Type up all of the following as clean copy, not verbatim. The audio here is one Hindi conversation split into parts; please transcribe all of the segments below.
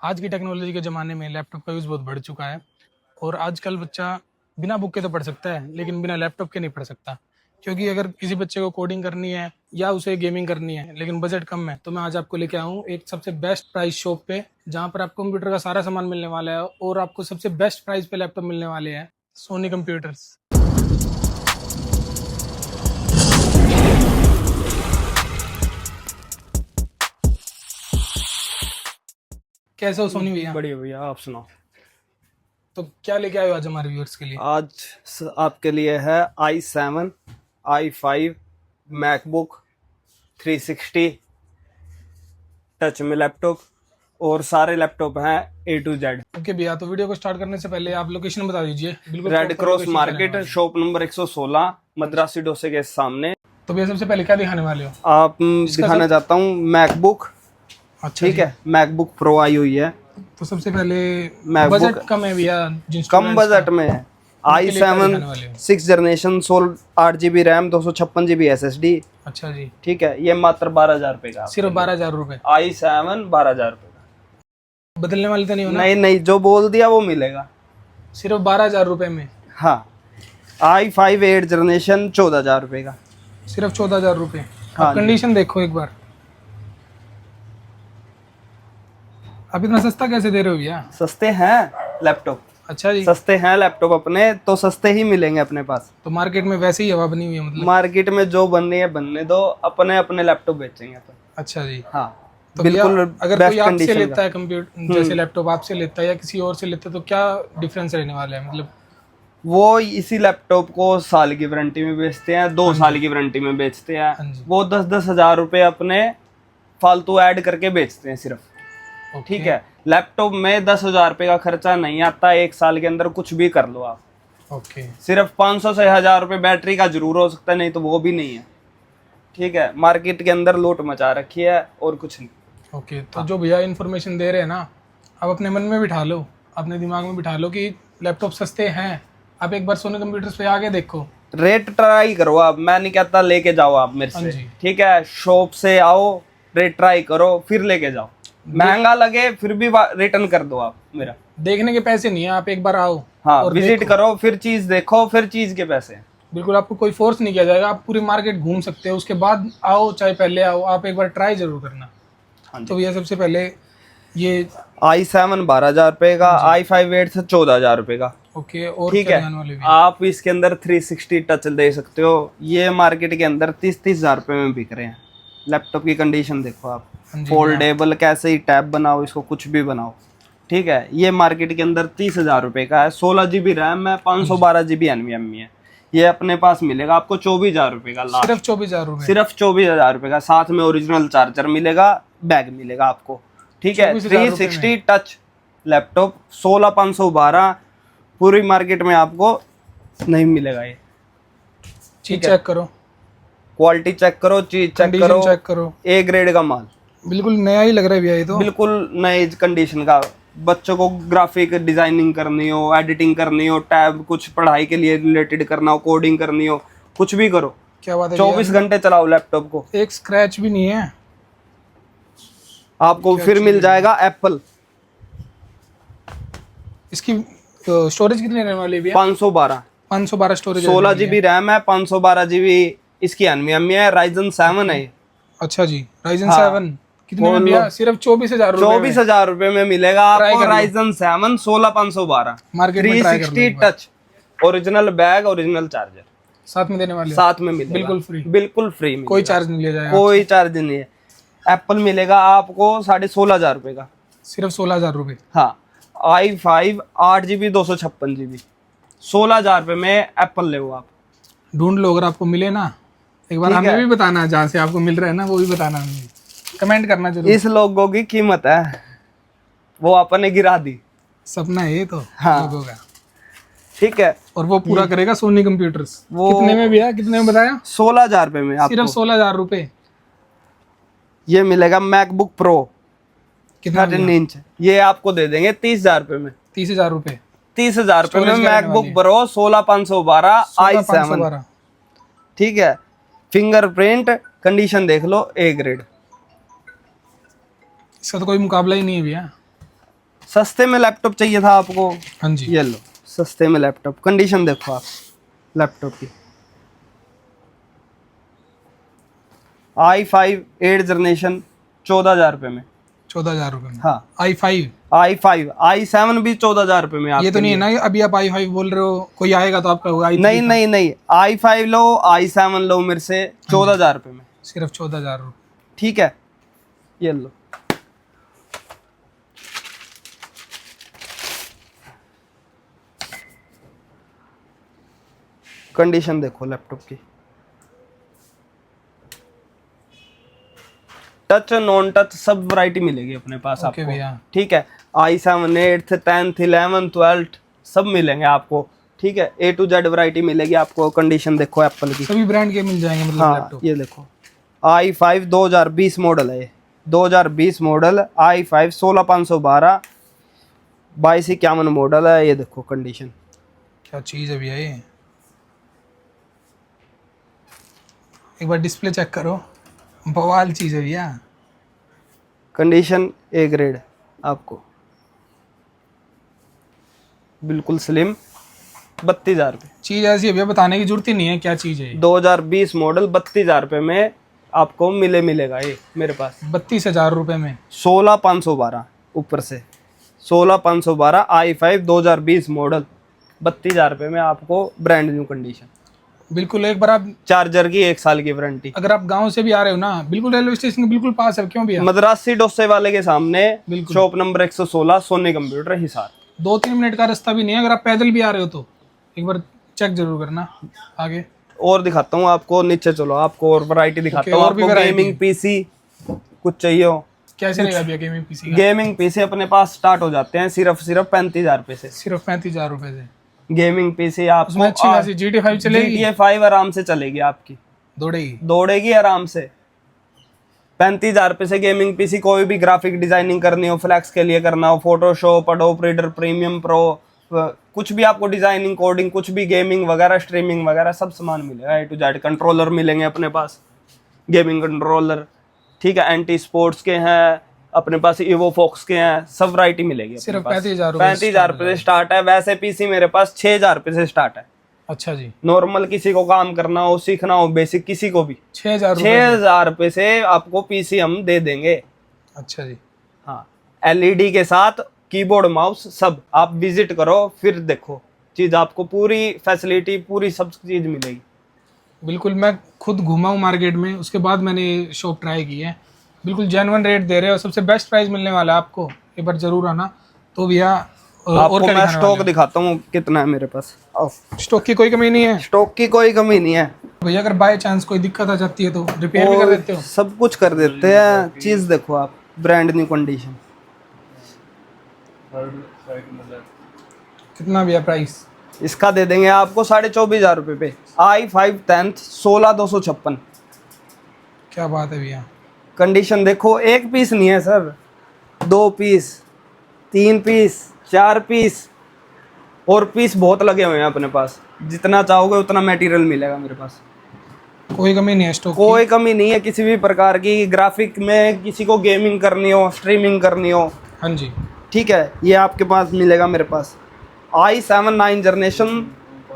आज की टेक्नोलॉजी के ज़माने में लैपटॉप का यूज़ बहुत बढ़ चुका है और आजकल बच्चा बिना बुक के तो पढ़ सकता है लेकिन बिना लैपटॉप के नहीं पढ़ सकता। क्योंकि अगर किसी बच्चे को कोडिंग करनी है या उसे गेमिंग करनी है लेकिन बजट कम है तो मैं आज आपको लेके आया हूँ एक सबसे बेस्ट प्राइस शॉप पे, जहाँ पर आपको कंप्यूटर का सारा सामान मिलने वाला है और आपको सबसे बेस्ट प्राइस पे लैपटॉप मिलने वाले हैं। सोनी कंप्यूटर्स। कैसे हो सोनी भैया? बढ़िया भैया, आप सुनाओ। तो क्या लेके आए हो आज हमारे व्यूअर्स के लिए? आज आपके लिए है i7, i5, मैकबुक 360 टच में लैपटॉप और सारे लैपटॉप हैं A to Z। ओके भैया, तो वीडियो को स्टार्ट करने से पहले आप लोकेशन बता दीजिए। बिल्कुल red proper cross location market, बताने शॉप नंबर 116, मद्रासी डोसे के सामने। वाले। तो भैया सबसे पहले क्या दिखाने वाले हो? आप दिखाना चाहता हूँ मैकबुक। अच्छा ठीक जी। है, मैकबुक प्रो आई हुई है। तो सबसे पहले MacBook बजट कम है भैया, जिन कम students बजट का, में है। उनके लिए क्या दिखाने i7 वाले हो? 6 generation 8 GB RAM 256 GB SSD। अच्छा जी। ठीक है, ये मात्र 12,000 रुपए का। सिर्फ 12,000 रुपए? i7 12,000 रुपए का। बदलने वाले तो नहीं हो ना? नहीं नहीं, जो बोल दिया वो मिलेगा। सिर्फ 12,000 रुपए में? हाँ, i5 8 जनरेशन 14,000 रुपए का। सिर्फ 14,000 रुपए। हाँ आप कंडीशन देखो एक बार। आप इतना सस्ता कैसे दे रहे हो भैया? सस्ते हैं लैपटॉप, अच्छा जी। सस्ते हैं लैपटॉप अपने, तो सस्ते ही मिलेंगे अपने पास। तो मार्केट में वैसे ही हवा बनी हुई है मतलब? मार्केट में जो बननी है बनने दो, अपने अपने लैपटॉप बेचेंगे अपन। अच्छा जी। हाँ तो भैया बिल्कुल, अगर बेस्ट कोई आपसे कंडीशन लेता का। है कंप्यूटर, जैसे लैपटॉप आपसे लेता है या किसी और से लेता है, तो क्या डिफरेंस रहने वाला है मतलब? वो इसी लैपटॉप को साल की वारंटी में बेचते हैं, 2 साल की वारंटी में बेचते हाँ हैं। जी। वो 10-10 हजार रुपए अपने फालतू ऐड करके बेचते हैं सिर्फ। ओके। ठीक है, लैपटॉप में 10,000 रुपए का खर्चा नहीं आता, 1 साल के अंदर कुछ भी कर लो आप। ओके। सिर्फ 500 से 1,000 रुपए बैटरी का जरूर हो सकता है, नहीं तो वो भी नहीं है। ठीक है, मार्केट के अंदर लूट मचा रखी है और कुछ नहीं। ओके। तो जो भैया इन्फॉर्मेशन दे रहे हैं ना, आप अपने मन में बिठा लो, अपने दिमाग में बिठा लो कि लैपटॉप सस्ते हैं। आप एक बार सोनी कंप्यूटर्स पे आके देखो। रेट ट्राई करो आप, मैं नहीं कहता लेके जाओ आप मेरे हाँ से। जी। ठीक है, शॉप से आओ, रेट ट्राई करो, फिर लेके जाओ। महंगा लगे फिर भी रिटर्न कर दो आप मेरा। देखने के पैसे नहीं है, आप एक बार आओ। हाँ, और विजिट देखो। करो, फिर चीज देखो, फिर चीज के पैसे। बिल्कुल, आपको कोई फोर्स नहीं किया जाएगा, आप पूरी मार्केट घूम सकते हो, उसके बाद आओ, चाहे पहले आओ, आप एक बार ट्राई जरूर करना। हाँ तो भैया सबसे पहले ये i7 12,000 रुपए का, i5 8 से 14,000 रुपए का। ओके। और ठीक क्या है, दिखाने वाले भी? आप इसके अंदर 360 टच दे सकते हो। ये मार्केट के अंदर 30-30 हजार रुपए में बिक रहे हैं। लैपटॉप की कंडीशन देखो आप, हाँ जी। फोल्डेबल, कैसे ही टैब बनाओ इसको, कुछ भी बनाओ। ठीक है, ये मार्केट के अंदर 30,000 रुपए का है। 16 GB रैम है, 512 GB NVMe है। ये अपने पास मिलेगा आपको 24,000 रुपए का लास्ट। सिर्फ 24,000 रुपए? सिर्फ 24,000 रुपए का, साथ में ओरिजिनल चार्जर मिलेगा, बैग मिलेगा आपको। ठीक है, 24,000 रुपए 360 टच लैपटॉप 16,512, पूरी मार्केट में आपको नहीं मिलेगा ये। चीज चेक करो, क्वालिटी चेक करो, चीज चेक कंडीशन करो, चेक करो। ए ग्रेड का माल, बिल्कुल नया ही लग रहा है भैया ये तो। बिल्कुल नए कंडीशन का। बच्चों को ग्राफिक डिजाइनिंग करनी हो, एडिटिंग करनी हो, टैब कुछ पढ़ाई के लिए रिलेटेड करना हो, कोडिंग करनी हो, कुछ भी करो। क्या बात है 24 घंटे चलाओ लैपटॉप को। एक स्क्रैच भी नहीं है आपको फिर मिल जाएगा एप्पल। इसकी। स्टोरेज कितनी रहने वाली है भैया? 512 512 स्टोरेज। 16 GB रैम है, 512 GB इसकी NVMe है, Ryzen 7 है। अच्छा जी। Ryzen हाँ। 7 कितने में भैया? सिर्फ 24,000 रुपए 24,000 रुपए में मिलेगा आपको Ryzen 7 16,512, मार्केट में ट्राई कर लो 360 एक बार। Touch, original bag, original charger साथ में देने वाले हो? साथ में मिलेगा, बिल्कुल फ्री? बिल्कुल फ्री, कोई चार्ज नहीं लिया जाएगा? कोई चार्ज नहीं है। एप्पल मिलेगा आपको 16,500 रुपए का। सिर्फ 16,000 रुपए? हाँ, i5 8 GB 256 GB 16,000 रुपए में एप्पल ले आप। ढूंढ लो, अगर आपको मिले ना एक बार हमें भी बताना, जहाँ से आपको मिल रहा है ना वो भी बताना, हमें कमेंट करना जरूर। इस लोगों की कीमत है, वो आपने गिरा दी। सपना है ये तो हाँ। लोगों का। ठीक है, और वो पूरा करेगा सोनी कंप्यूटर्स। वो कितने में भैया, कितने में बताया? 16,000 रुपए में आपको सिर्फ 16,000 रुपए? ये मिलेगा मैकबुक प्रो कितना 13 इंच। ये आपको दे देंगे 30,000 रुपए में। 30,000 रुपए? 30,000 रुपए में Storage क्या रहने मैकबुक वाली है? Pro 16,512 i7। 16,512? ठीक है, फिंगरप्रिंट कंडीशन देख लो, ए ग्रेड। इसका तो कोई मुकाबला ही नहीं है भैया। सस्ते में लैपटॉप चाहिए था आपको, हाँ जी। ये लो सस्ते में लैपटॉप। कंडीशन देखो आप लैपटॉप की। i5 8 जनरेशन 14,000 रुपये में। 14,000 रुपये में। हाँ i5। i5 i7 भी 14,000 रुपये में। ये तो नहीं है ना अभी आप i5 बोल रहे हो, कोई आएगा तो आपका होगा i3 नहीं का। नहीं नहीं, i5 लो i7 लो मेरे से 14,000 रुपये में। सिर्फ 14,000 रुपये। ठीक है, ये लो। कंडीशन देखो लैपटॉप की। टच नॉन टच सब वैरायटी मिलेगी अपने पास ओके आपको। भैया। ठीक है, i7 8th 10th 11th 12th सब मिलेंगे आपको। ठीक है, A to Z वैरायटी मिलेगी आपको। कंडीशन देखो एप्पल की। सभी ब्रांड के मिल जाएंगे मतलब हाँ लैपटॉप। ये देखो i5 2020 मॉडल है ये, 2020 मॉडल i5 16512 2251 मॉडल है। ये देखो कंडीशन। क्या चीज़ है भैया ये, एक बार डिस्प्ले चेक करो, बवाल चीज़ है भैया। कंडीशन ए ग्रेड आपको, बिल्कुल स्लिम। 32,000 रुपये। चीज़ ऐसी है भैया, बताने की जरूरत ही नहीं है क्या चीज़ है ये। 2020 मॉडल 32,000 रुपये में आपको मिलेगा ये मेरे पास। 32,000 रुपये में। 16,512 ऊपर से 16,512 i5 2020 मॉडल 32,000 रुपये में आपको, ब्रांड न्यू कंडीशन। बिल्कुल, एक बार आप चार्जर की 1 साल की वारंटी। अगर आप गांव से भी आ रहे हो ना, बिल्कुल रेलवे स्टेशन के बिल्कुल पास है। क्यों भैया? मद्रासी डोसे वाले के सामने, बिल्कुल। Shop number 116 Sony computer Hisar. 2-3 minute का रास्ता भी नहीं है। अगर आप पैदल भी आ रहे हो तो एक बार चेक जरूर करना। आगे और दिखाता हूँ आपको, नीचे चलो आपको और वैरायटी दिखाता हूँ। और भी आपको variety। गेमिंग पीसी कुछ चाहिए हो, कैसे रहेगा भैया गेमिंग पीसी का? गेमिंग पीसी अपने पास स्टार्ट हो जाते हैं सिर्फ 35,000 रुपये से। सिर्फ 35,000 रुपये से गेमिंग पीसी उसमें अच्छी आपको खासी GTA 5 चलेगी? GTA 5 आराम से चलेगी आपकी, दौड़ेगी। दौड़ेगी आराम से। 35,000 रुपये से गेमिंग पीसी। कोई भी ग्राफिक डिजाइनिंग करनी हो, फ्लैक्स के लिए करना हो, Photoshop, adobe reader premium pro, कुछ भी आपको डिजाइनिंग कोडिंग कुछ भी, गेमिंग वगैरह स्ट्रीमिंग वगैरह सब सामान मिलेगा। A to Z कंट्रोलर मिलेंगे अपने पास, गेमिंग कंट्रोलर। ठीक है, एंटी स्पोर्ट्स के हैं अपने पास, इवो फॉक्स के हैं, सब वैरायटी मिलेगी। सिर्फ 35,000 रुपये 35,000 रुपये से स्टार्ट है। वैसे पीसी मेरे पास 6,000 रुपये से स्टार्ट है। अच्छा जी। नॉर्मल किसी को काम करना हो, सीखना हो, बेसिक किसी को भी 6,000 6,000 रुपये से आपको पीसी हम दे देंगे। अच्छा जी। हाँ, LED के साथ कीबोर्ड माउस सब। आप विजिट करो फिर देखो चीज, आपको पूरी फैसिलिटी पूरी सब चीज मिलेगी। बिल्कुल, मैं खुद घूमा हूँ मार्केट में, उसके बाद मैंने शॉप ट्राई की है। बिल्कुल जेन्युइन रेट दे रहे हो, सबसे बेस्ट प्राइस मिलने वाला है आपको। एक बार जरूर आना। तो भैया आपको क्या मैं दिखाने स्टॉक वाले हो? दिखाता हूँ कितना है मेरे पास। आओ, स्टॉक की कोई कमी नहीं है स्टॉक की कोई कमी नहीं है भैया। अगर बाय चांस कोई दिक्कत आ जाती है तो रिपेयर भी कर और देते हो? सब कुछ कर देते हैं। चीज देखो आप, ब्रांड न्यू कंडीशन। कितना भैया प्राइस? इसका दे देंगे आपको 24,500 रुपये पे। i5 10th 16,256। क्या बात है भैया। कंडीशन देखो, एक पीस नहीं है सर, 2 पीस 3 पीस 4 पीस, और पीस बहुत लगे हुए हैं अपने पास। जितना चाहोगे उतना मटेरियल मिलेगा मेरे पास। कोई कमी नहीं है स्टॉक कोई कमी नहीं है किसी भी प्रकार की। ग्राफिक में किसी को गेमिंग करनी हो, स्ट्रीमिंग करनी हो, हाँ जी। ठीक है, ये आपके पास मिलेगा मेरे पास। i7 9 generation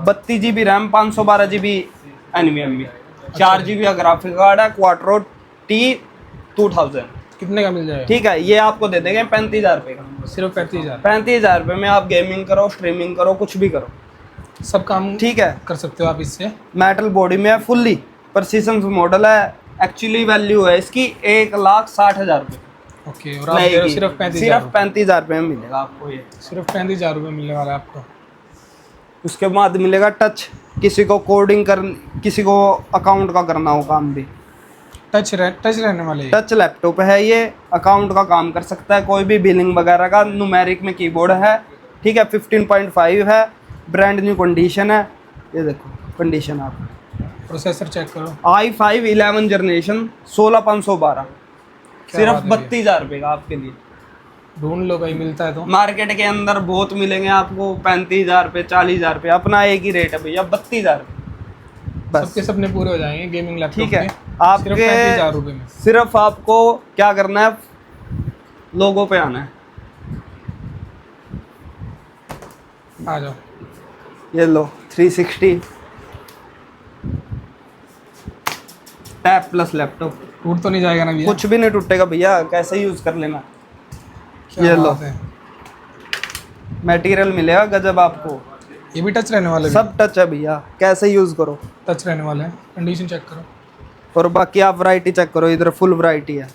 32 GB RAM 512 GB NVMe 4 GB का ग्राफिक कार्ड है, क्वाट्रो T2000। कितने का मिल जाएगा? ठीक है, ये आपको दे देंगे 35,000 रुपये का। सिर्फ 35,000। 35,000 रुपये में आप गेमिंग करो, स्ट्रीमिंग करो, कुछ भी करो, सब काम ठीक है। कर सकते हो आप इससे। मेटल बॉडी में है, फुल्ली प्रिसीजन मॉडल है। एक्चुअली वैल्यू है इसकी 1,60,000 रुपये। ओके, और आप दे रहे हो सिर्फ 35,000? सिर्फ 35,000 रुपये में मिलेगा आपको ये। सिर्फ 35,000 रुपये मिलने वाला है आपको। उसके बाद मिलेगा टच। किसी को कोडिंग कर, किसी को अकाउंट का करना हो काम भी, टच रहने वाले ये? टच लैपटॉप है ये, अकाउंट का काम कर सकता है कोई भी, बिलिंग वगैरह का। न्यूमेरिक में कीबोर्ड है, ठीक है। 15.5 है, ब्रांड न्यू कंडीशन है। ये देखो कंडीशन, आप प्रोसेसर चेक करो। i5 11 जनरेशन 16,512 सिर्फ बात है भैया। 32,000 रुपये का आपके लिए। ढूंढ लो भाई, मिलता है तो। मार्केट के अंदर बहुत मिलेंगे आपको 35,000 रुपये 40,000 रुपये, अपना एक ही रेट है भैया 32,000 रुपये बस। सबके सपने पूरे हो जाएंगे गेमिंग लैपटॉप ठीक है, में। सिर्फ 35,000 रुपये में। सिर्फ आपको क्या करना है, लोगों पे आना है, आ जाओ। ये लो 360 टैब प्लस लैपटॉप, टूट तो नहीं जाएगा ना भैया? कुछ भी नहीं टूटेगा भैया, कैसे यूज कर लेना। क्या ये लो बात है। मटेरियल मिलेगा गजब आपको, ये भी टच रहने वाले? सब टच है भैया, कैसे यूज करो। टच रहने वाले हैं। कंडीशन चेक करो। और बाकी आप वैरायटी चेक करो, इधर फुल वैरायटी है।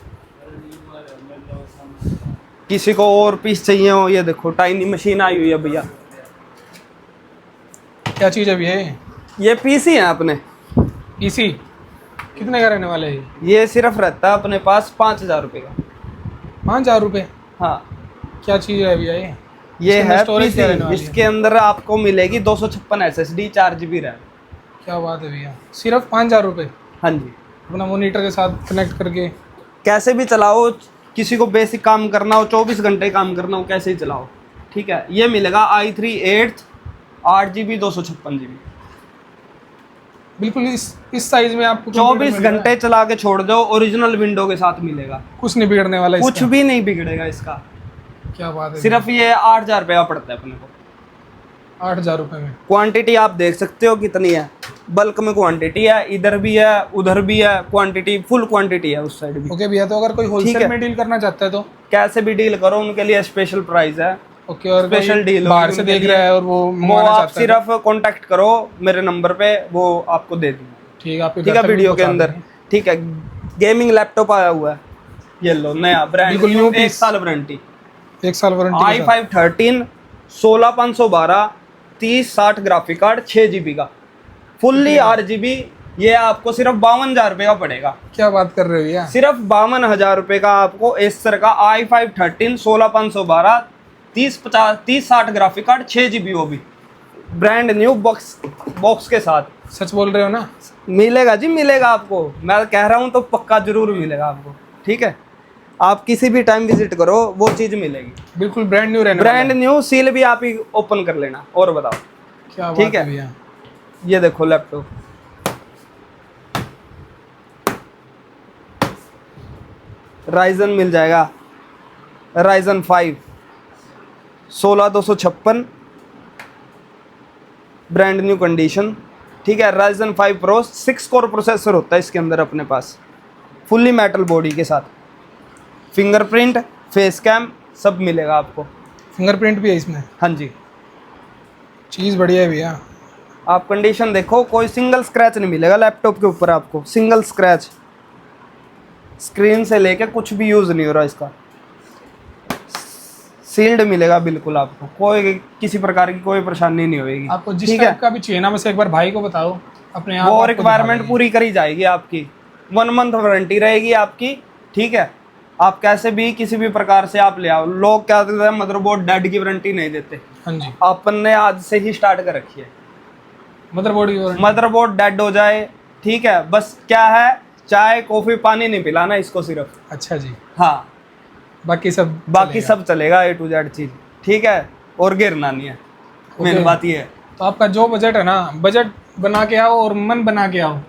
किसी को और पीस चाहिए हो, ये देखो टाइनी मशीन आई हुई है भैया। क्या चीज़ है भैया ये? ये पीस ही है अपने। पीसी कितने का रहने वाले है? ये सिर्फ रहता है अपने पास 5,000 रुपये का। 5,000 रुपये? हाँ क्या चीज़ है भैया ये? ये इसके अंदर है storage क्या रहने पीसी, वाली है? इसके अंदर आपको मिलेगी 256 SSD 4 GB रैम। क्या बात है भैया, सिर्फ 5,000 रुपये? हाँ जी, अपना मोनीटर के साथ कनेक्ट करके कैसे भी चलाओ, किसी को बेसिक काम करना हो, 24 घंटे काम करना हो, कैसे ही चलाओ। ठीक है, ये मिलेगा i3 8th 8 GB 256 GB। बिल्कुल इस साइज में आपको 24 घंटे चला के छोड़ दो, ओरिजिनल विंडो के साथ मिलेगा। कुछ नहीं बिगड़ने वाला कुछ इसका? भी नहीं बिगड़ेगा इसका। क्या बात है। सिर्फ ये 8,000 रुपये का पड़ता है अपने को। 8,000 रुपये में? क्वांटिटी आप देख सकते हो कितनी है, बल्क में क्वांटिटी है, इधर भी है उधर भी है, क्वांटिटी फुल क्वांटिटी है उस साइड भी। ओके भैया, तो अगर कोई होलसेल में डील करना चाहता है तो कैसे भी डील करो, उनके लिए स्पेशल प्राइस है। ओके, और स्पेशल डील बाहर से देख रहा है और वो मंगवाना आप चाहता है सिर्फ कांटेक्ट करो मेरे नंबर पे, वो आपको दे दूंगा। ठीक है, आपके ठीक घर है, तक भी वीडियो के पहुंचा अंदर। देंगे। ठीक है, गेमिंग लैपटॉप आया हुआ है, ये लो नया ब्रांड, बिल्कुल न्यू 1 पीस। साल वारंटी, 1 साल warranty. i5 13 16512 3060 graphic card 6 GB का फुल्ली RGB। ये आपको सिर्फ 52,000 रुपये का पड़ेगा। क्या बात कर रहे हो भैया? सिर्फ 52,000 रुपये का आपको एसर का i5 13 16512 3060 ग्राफिक कार्ड 6 GB, वो भी ब्रांड न्यू बॉक्स के साथ। सच बोल रहे हो ना? मिलेगा जी, मिलेगा आपको, मैं कह रहा हूँ तो पक्का जरूर मिलेगा आपको। ठीक है, आप किसी भी टाइम विजिट करो, वो चीज़ मिलेगी। बिल्कुल ब्रांड न्यू रहने ब्रांड वाला है। न्यू, सील भी आप ही ओपन कर लेना। और बताओ, क्या बात ठीक है है भैया? ये देखो लैपटॉप, राइजन मिल जाएगा, राइजन 5 16256 ब्रांड न्यू कंडीशन। ठीक है, राइजन 5 प्रो 6 कोर प्रोसेसर होता है इसके अंदर अपने पास, फुल्ली मेटल बॉडी के साथ, फिंगरप्रिंट फेस कैम सब मिलेगा आपको। फिंगरप्रिंट भी है इसमें? हाँ जी, चीज़ बढ़िया है भैया। आप कंडीशन देखो, कोई सिंगल स्क्रैच नहीं मिलेगा लैपटॉप के ऊपर आपको, सिंगल स्क्रैच। स्क्रीन से लेके कुछ भी यूज़ नहीं हो रहा इसका, सील्ड मिलेगा बिल्कुल आपको, कोई किसी प्रकार की कोई परेशानी नहीं होगी। आपको जिस टाइप का भी चाहिए ना, बस एक बार भाई को बताओ, अपने आप वो आपको रिक्वायरमेंट दिखा पूरी करी जाएगी आपकी। 1 मंथ वारंटी रहेगी आपकी। ठीक है, आप कैसे भी किसी भी प्रकार से आप ले आओ। लोग क्या कहते हैं, मदरबोर्ड डेड की वारंटी नहीं देते, देंगे। हाँ जी, अपन ने आज से ही स्टार्ट कर रखी है। मदरबोर्ड की वारंटी। मदरबोर्ड डेड हो जाए, ठीक है, बस क्या है, चाय कॉफी पानी नहीं पिलाना इसको सिर्फ। अच्छा जी, हाँ, बाकी सब चलेगा। सब चलेगा A to Z चीज। ठीक है, और गिरना नहीं है, मेन बात ये है। तो आपका जो बजट है ना, बजट बना के आओ और मन बना के आओ,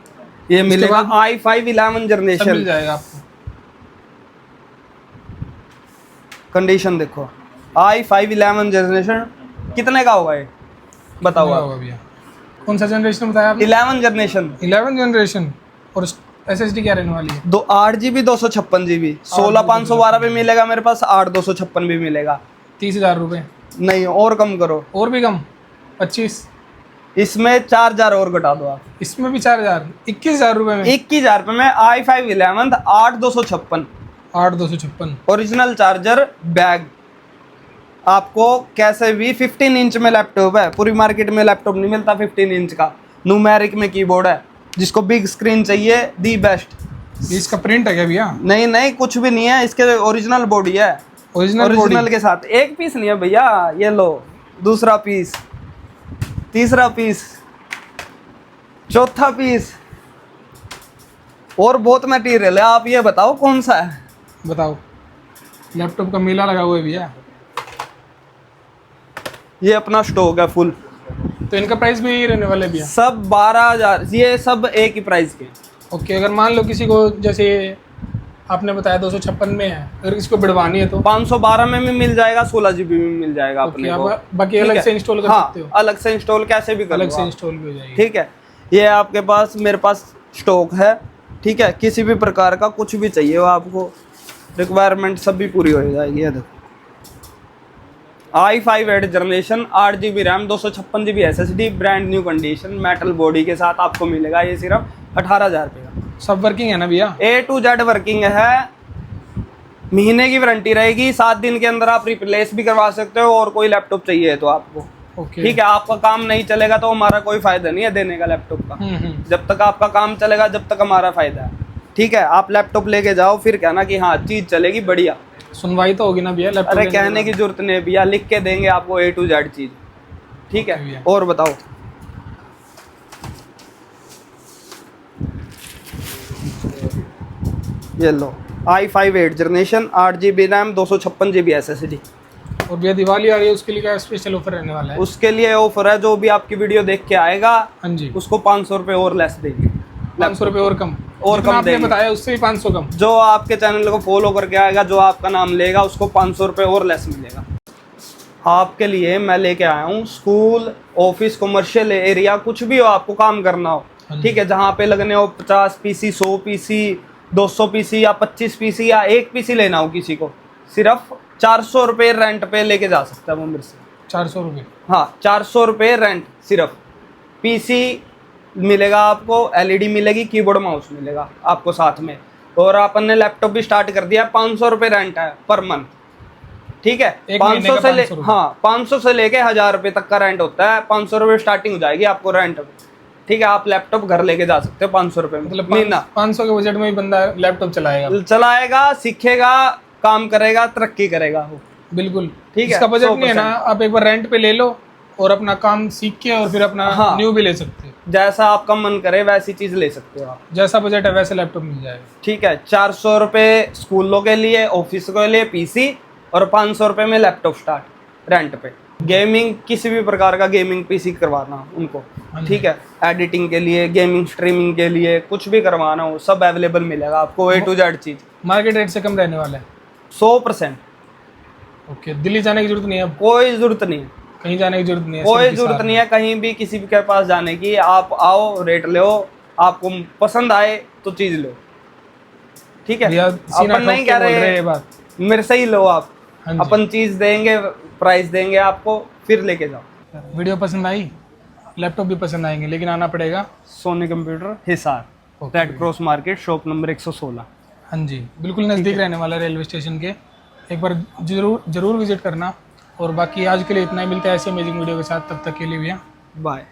ये मिलेगा i5 11 सब जनरेशन। मिल जाएगा आपको। कंडीशन देखो, i5 11 जनरेशन कितने का होगा ये बताओ क्या आप। होगा भैया? कौन सा जनरेशन बताया आपने? 11 जनरेशन, 11 जनरेशन। और SSD क्या रहने वाली है? 8 GB 256 GB 16,512 भी मिलेगा मेरे पास, 8,256 भी मिलेगा। 30,000 रुपये? नहीं, और कम करो, और भी कम? 25? इसमें 4,000 और घटा दो आप। इसमें भी 4,000? 21,000 रुपये में? 21,000 रुपये में i5 11 8,256 8,256। Original charger bag. आपको कैसे भी 15 इंच में लैपटॉप है, पूरी मार्केट में लैपटॉप नहीं मिलता 15 इंच का। न्यूमेरिक में कीबोर्ड है, जिसको बिग स्क्रीन चाहिए दी बेस्ट। इसका प्रिंट है क्या भैया? नहीं नहीं, कुछ भी नहीं है, इसके ओरिजिनल बॉडी है, ओरिजिनल के साथ। एक पीस नहीं है भैया, ये लो दूसरा पीस, तीसरा पीस, चौथा पीस, और बहुत मटेरियल है। आप ये बताओ कौन सा है? बताओ, लैपटॉप का मेला लगा हुआ है भैया। ये अपना स्टॉक है फुल। तो इनका प्राइस भी यही रहने वाले भैया? सब 12,000, ये सब एक ही प्राइस के। ओके, अगर मान लो किसी को जैसे आपने बताया 256 में है, अगर इसको बढ़वानी है तो 512 में भी मिल जाएगा, 16 GB में मिल जाएगा अपने को। आप बाकी अलग से इंस्टॉल कर सकते हो। अलग से इंस्टॉल कैसे भी कर अलग लो से आप। इंस्टॉल भी हो जाएगी। ठीक है, ये आपके पास मेरे पास स्टॉक है। ठीक है, किसी भी प्रकार का कुछ भी चाहिए हो आपको, रिक्वायरमेंट सब भी पूरी हो जाएगी। ये देखो i5 8th generation, 8 GB RAM, 256 GB SSD, brand new condition metal body के साथ आपको मिलेगा। ये सिर्फ 18,000 रुपये का। सब वर्किंग है ना भैया? A to Z वर्किंग है, महीने की वारंटी रहेगी, 7 दिन के अंदर आप रिप्लेस भी करवा सकते हो। और कोई लैपटॉप चाहिए तो आपको, ठीक है, आपका काम नहीं चलेगा तो हमारा कोई फायदा नहीं है देने का लैपटॉप का। जब तक आपका काम चलेगा जब तक हमारा फायदा है। ठीक है, आप लैपटॉप लेके जाओ, फिर कहना कि हाँ चीज चलेगी बढ़िया। सुनवाई तो होगी ना भैया लैपटॉप? अरे कहने की जरूरत नहीं है भैया, लिख के देंगे आपको A to Z चीज। ठीक है, और बताओ। ये लो i5 8th generation, 8 GB RAM, 256 GB SSD। और भैया दिवाली आ रही है, उसके लिए क्या स्पेशल ऑफर रहने वाला है? उसके लिए ऑफर है, जो भी आपकी वीडियो देख के आएगा हाँ जी, उसको 500 रुपये और लेस देंगे। 500 रुपये और कम? और जितना कम आपने देंगे। बताया उससे भी 500 कम? जो आपके चैनल को फॉलो करके आएगा, जो आपका नाम लेगा, उसको 500 रुपये और लेस मिलेगा। आपके लिए मैं लेके आया हूँ स्कूल, ऑफिस, कमर्शियल एरिया, कुछ भी हो आपको काम करना हो, ठीक है, जहाँ पे लगने हो 50 PC, 100 PC, 200 PC या 25 PC या 1 PC लेना हो किसी को, सिर्फ 400 रुपये रेंट पे लेके जा सकता है वो मेरे से। 400 रुपये? हाँ, 400 रुपये रेंट सिर्फ। PC मिलेगा आपको, LED मिलेगी, कीबोर्ड माउस मिलेगा आपको साथ में। और अपन ने लैपटॉप भी स्टार्ट कर दिया, 500 रुपये रेंट है पर मंथ। ठीक है, 500 से 500 से लेके 1000 रुपये तक का रेंट होता है। 500 रुपये स्टार्टिंग हो जाएगी आपको रेंट। ठीक है, आप लैपटॉप घर लेके जा सकते हो 500 रुपये में। मतलब महीना 500 के बजट में ही बंदा लैपटॉप चलाएगा, सीखेगा, काम करेगा, तरक्की करेगा वो। बिल्कुल, ठीक है, इसका बजट नहीं है ना, आप एक बार रेंट पे ले लो और अपना काम सीख के और फिर अपना न्यू भी ले सकते हो। जैसा आपका मन करे वैसी चीज ले सकते हो आप, जैसा बजट है वैसे लैपटॉप मिल जाएगा। ठीक है, 400 रुपये स्कूलों के लिए, ऑफिस के लिए PC, और 500 रुपये में लैपटॉप स्टार्ट रेंट पे। गेमिंग, किसी भी प्रकार का गेमिंग PC करवाना उनको, ठीक है, एडिटिंग के लिए, गेमिंग स्ट्रीमिंग के लिए, कुछ भी करवाना हो सब अवेलेबल मिलेगा आपको। A to Z चीज मार्केट रेट से कम रहने वाला है 100%। ओके, दिल्ली जाने की जरूरत नहीं है अब? कोई जरूरत नहीं है, कहीं जाने की जरूरत नहीं है? कोई जरूरत नहीं है कहीं भी किसी भी के पास जाने की। आप आओ, रेट लो, आपको पसंद आए तो चीज लो। ठीक है, अपन नहीं कह रहे बात, मेरे से ही लो आप। हाँ जी। अपन चीज देंगे, प्राइस देंगे आपको, फिर लेके जाओ। वीडियो पसंद आई, लैपटॉप भी पसंद आएंगे, लेकिन आना पड़ेगा Sony computer, Hisar, red cross market, shop number 116। हाँ जी, बिल्कुल नज़दीक रहने वाला रेलवे स्टेशन के। एक बार जरूर विजिट करना। और बाकी आज के लिए इतना ही, मिलता है ऐसे अमेजिंग वीडियो के साथ, तब तक के लिए भैया बाय।